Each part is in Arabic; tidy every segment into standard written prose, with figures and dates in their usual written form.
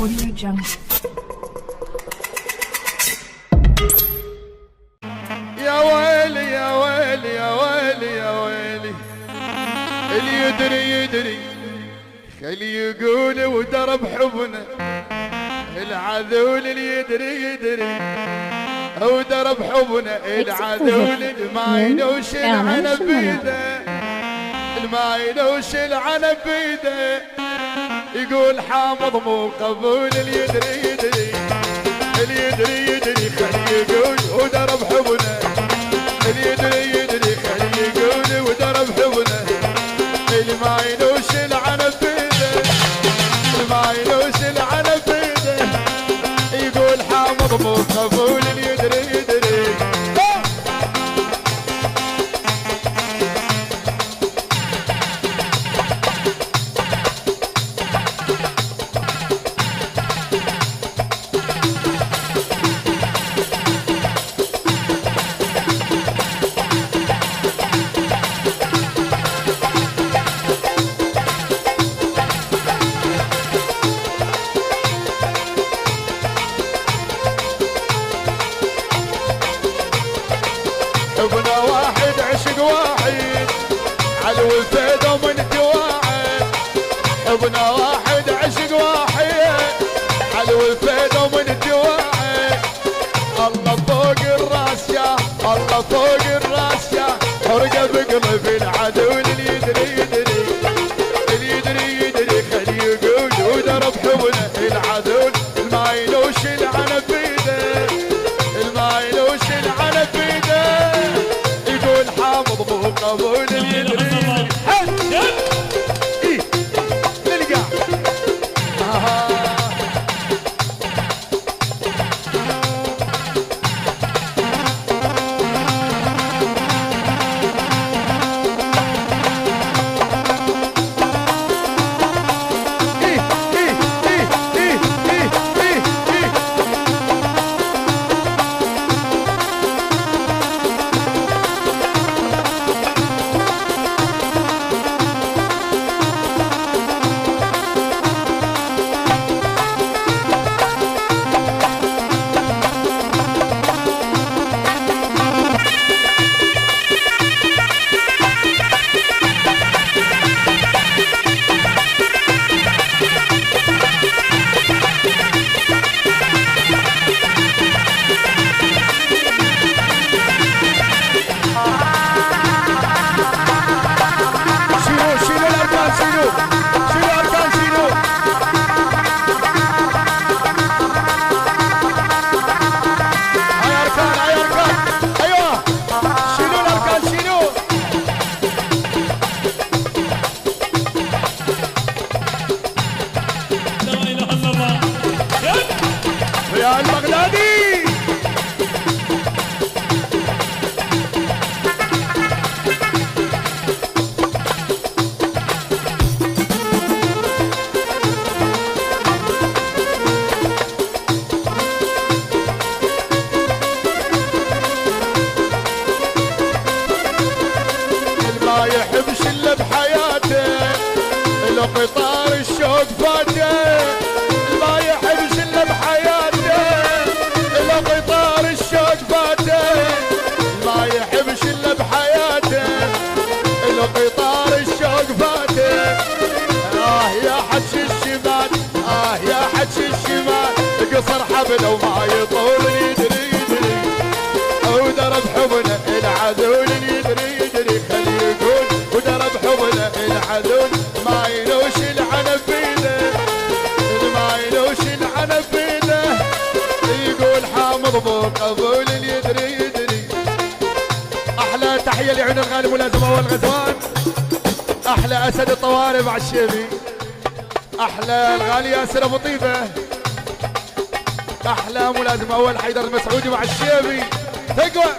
Audio Jungle. يا ويلي يا ويلي يا ويلي يا ويلي، اللي يدري يدري خلي يقول ودرب حبنا، العذول اللي يدري يدري ودرب حبنا، العذول اللي ما ينوش العنب بيده، الما ينوش العنب بيده، يقول حامض مو قبول، اللي يدري يدري اللي يدري يدري خلي يقول ودرب حبنا، اللي يدري يدري خلي يقول ودرب حبنا، اللي ما ينوش العنب بيده، اللي ما ينوش العنب بيده، يقول حامض مو قبول، اللي يدري يدري. حبنا واحد عشق واحد علو الفيدا ومن تواعد، حبنا واحد عشق واحد علو الفيدا ومن تواعد، الله فوق الراس يا الله فوق الراس يا حرقه بقلب العدو، اللي يدري يدري اللي يدري يدري خلي يقول ودرب حبنا، العدو ما ينوش العنب بيده، الما ينوش العنب بيده، يقول حامض مو قبول، اللي يدري ايه نلقى يا البغدادي. ما يحبش الا بحياته لو قطار الشوق فاته، ما يحبش الا بحياته لو قطار الشوق فاته، ما يحبش الا بحياته لو قطار الشوق فاته، يا حج الشمال يا حج الشمال، قصر حبل وما يطول، يدري يدري ودرب حبنا العدو، يدري يدري خلي يقول ودرب حبنا العدو، ما ينوش العنب بيده، ما ينوش العنب بيده، يقول حامض مو قبول، يدري يدري. احلى تحيه لعيون الغالي ملازم اول غزوان، احلى اسد الطوارئ مع الشيبي، احلى الغالي ياسر ابو طيبه، احلى ملازم اول حيدر المسعودي مع الشيبي، تقوى.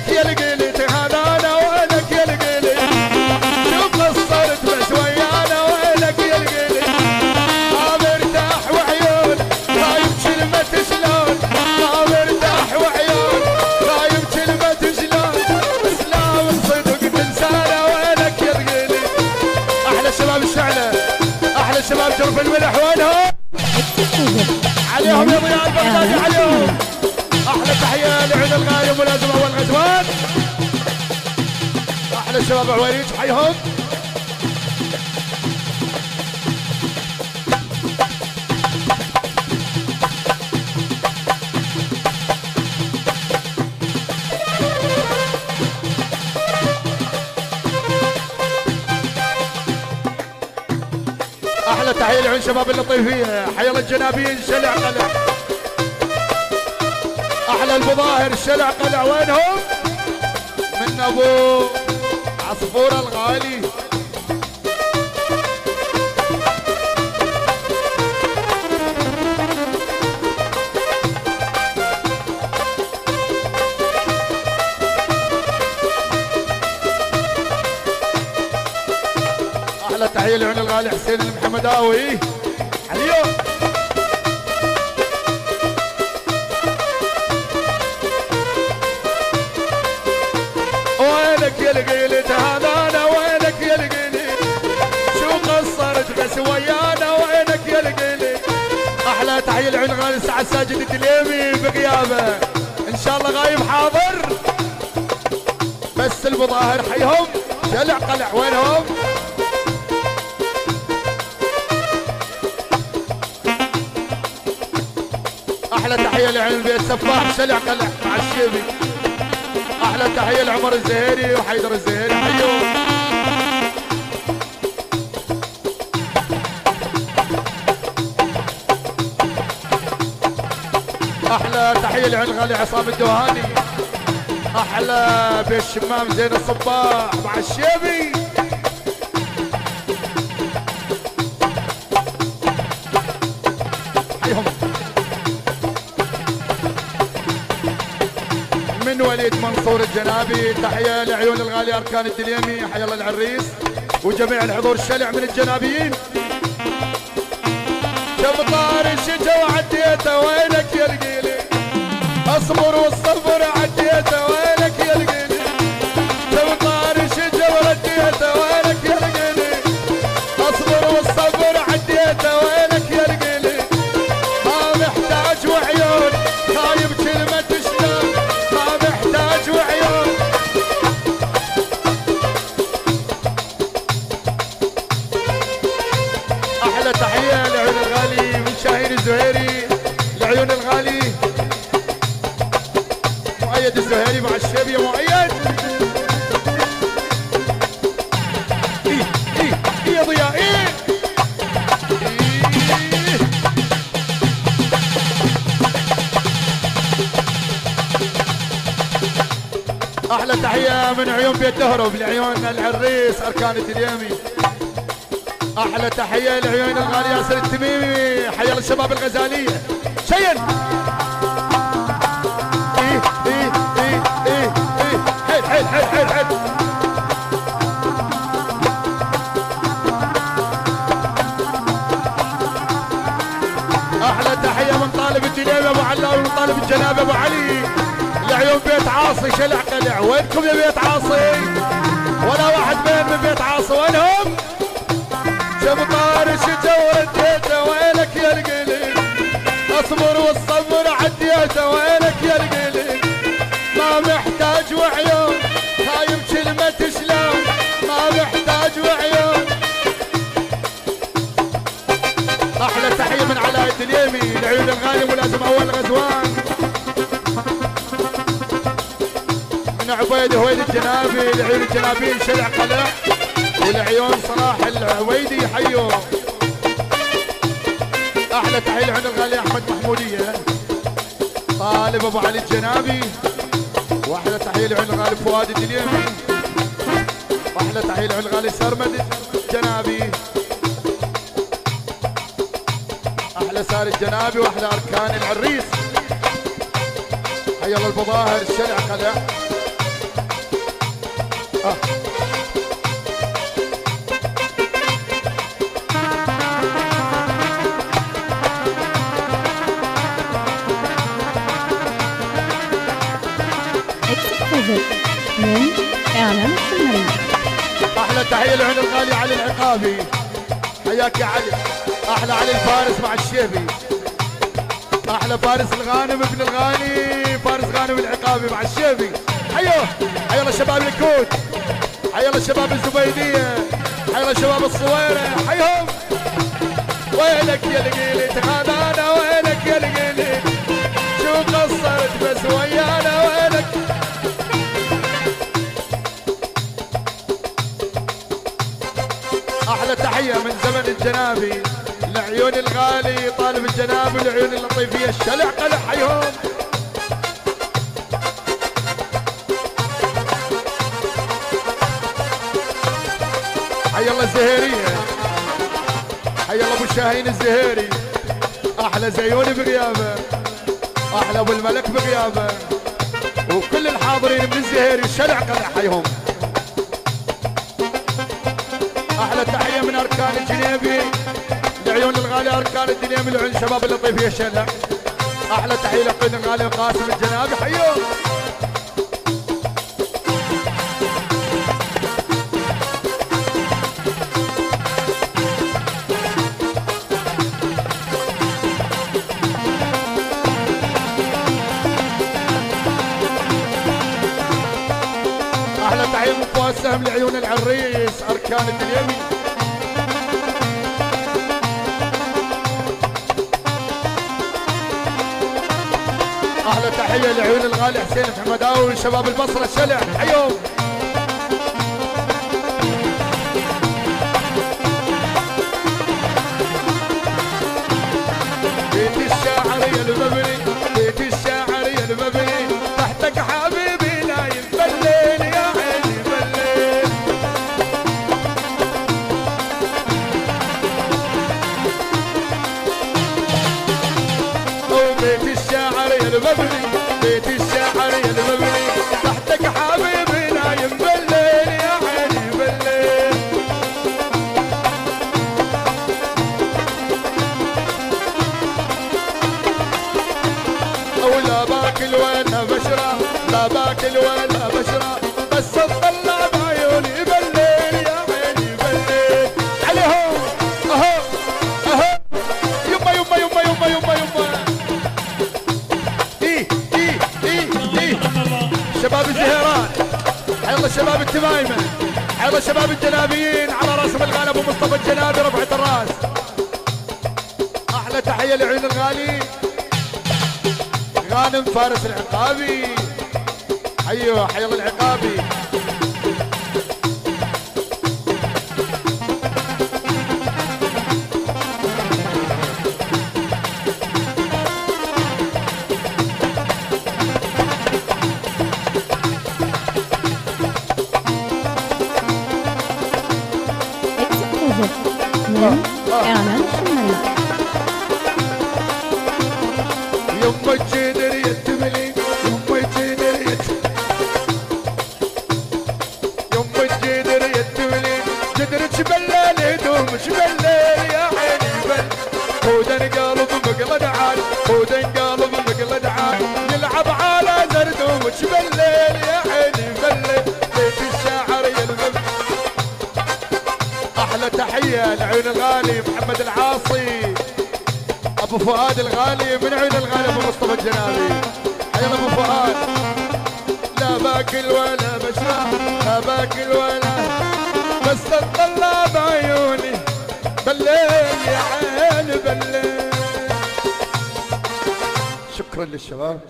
وينك يا القيلي تهانانا وينك يا القيلي شوف قصرت بس ويانا وينك يا القيلي ما مرتاح وعيون خايف كلمة شلون ما مرتاح وعيون خايف كلمة شلون اسلام صدق تنسانا وينك يا القيلي احلى شباب الشعلة احلى شباب جرف الملح وينهم عليهم يا ضياء البغدادي عليهم احلى تحيه لعين الغالي ملازم اول غزوان احلى شباب عويريج حيهم احلى تحيه لعين شباب اللطيفيه حي الله الجنابين شلع قلع احلى المظاهر شلع قلع وينهم من ابو عصفوره الغالي احلى تحيه لعين الغالي حسين المحمداوي عليهم وينك يا القيلي تهانانا وينك يا القيلي شو قصرت بس ويانا وينك يا القيلي احلى تحيه لعين الغالي سعد ساجد الدليمي بغيابه ان شاء الله غايب حاضر بس المظاهر حيهم شلع قلع وينهم احلى تحيه لعين البيت سفاح شلع قلع مع الشيبي احلى تحيه لعمر الزهيري وحيدر الزهيري حيوم احلى تحيه لعين الغالي عصام الدوهاني احلى بالشمام زين الصباح مع الشيبي حيهم من وليد منصور الجنابي تحيه لعيون الغالي اركان الدليمي حي الله العريس وجميع الحضور الشلع من الجنابيين كم طار الشجا وعديته وينك يا القيلي اصبر والصبر عديته وينك يا القيلي كم طار الشجا ورديته وينك يا القيلي اصبر والصبر عديته وينك يا القيلي ما محتاج وعيون خايب كلمة شلون ما محتاج وعيون احلى تحيه لعيون الغالي من شاهين الزهيري لعيون الغالي مؤيد الزهيري مع الشيبي يا مؤيد ايه يا ضياء ايه احلى تحيه من عيون بيت تهرب لعيون العريس اركان الدليمي احلى تحيه لعيون الغالي ياسر التميمي حي الله الشباب الغزاليه شين ايه حيل احلى تحيه من طالب الدليمي ابو علاوي ومن طالب الجناب ابو علي لعيون بيت عاصي شلع قلع وينكم يا بيت عاصي ولا واحد من بيت عاصي وينهم شمطار الشجا ورديته وينك يا القيلي اصبر والصبر عديته وينك يا القيلي ما محتاج وعيون خايب كلمة شلون ما محتاج وعيون احلى تحيه من علاء الدليمي لعيون الغالي ملازم اول غزوان من عبيد هويد الجنابي لعيون الجنابين شلع قلع ولعيون صلاح العويدي حيو احلى تحيه لعيون الغالي احمد محموديه طالب ابو علي الجنابي واحلى تحيه لعيون الغالي فؤاد الدليمي واحلى تحيه لعيون الغالي سرمد الجنابي احلى سار الجنابي واحلى اركان العريس حي الله البظاهر الشلع قلع من إعلام الشمالي. احلى تحيه لعين الغالي علي العقابي، حياك يا علي. احلى علي الفارس مع الشيبي، احلى فارس الغانم ابن الغاني، فارس غانم العقابي مع الشيبي. حيوه حيا الله شباب الكوت، حيا الله شباب الزبيديه، حيا الله شباب الصويره، حيهم. وينك يا القيلي تغادانا، وينك يا القيلي شو قصرت بس ويانا، وينك. احلى تحيه من زمن الجنابي لعيون الغالي طالب الجناب والعيون اللطيفيه الشلع قلع. حيهم. حيا الله الزهيريه، حيا الله ابو شاهين الزهيري، احلى زيوني بغيابه، احلى ابو الملك بغيابه، وكل الحاضرين من الزهيري الشلع قلع. حيهم. احلى تحيه من اركان الجنيبي لعيون الغالي اركان الجنيبي لعيون الشباب اللطيفيه الشلع. احلى تحيه لعيون الغالي قاسم الجنابي. حيهم. احلى تحيه من فؤاد سهم لعيون العريس اركان الدنيوي. احلى تحيه لعيون الغالي حسين الحمداوي شباب البصره الشلع. حيهم. بيت الشاعر يا المبني، بيت الشاعر يا المبني، تحتك حبيبي نايم بالليل يا عيني بالليل. وبيت الشاعر يا المبني، بيت الشاعر يا المبني، تحتك حبيبي نايم بالليل يا عيني بالليل. ولا باكل ولا بشرة، لا باكل ولا بشرة، بس تطلع بعيوني بالليل يا عيني بالليل. عليهم. اهو اهو يما يما يما يما يما يما. ايه ايه ايه ايه شباب الزهيران، حيا الله شباب التمايمه، حيا الله شباب الجنابيين، على راسهم الغالي ابو مصطفى الجنابي رفعة الراس. احلى تحيه لعيون الغالي غانم فارس العقابي. ايوه حيا الله العقابي. من إعلام الشمالي. يما الجدر يتملي، يما الجدر يما الجدر يتملي، جدر تبلل يدوم تبلل يا عيني بل. خودن قلب مقلد عال، خودن قلب مقلد عال، يلعب على زردوم تبلل يا عيني بل. بيت الشاعر يا المبني. احلى تحيه لعيون الغالي محمد العاصي ابو فؤاد الغالي من عيون الغالي ابو مصطفى الجنابي. حيا ابو فؤاد. لا باكل ولا بشرب، لا باكل ولا، بس تطلع بعيوني بالليل يا عين بالليل. شكرا للشباب.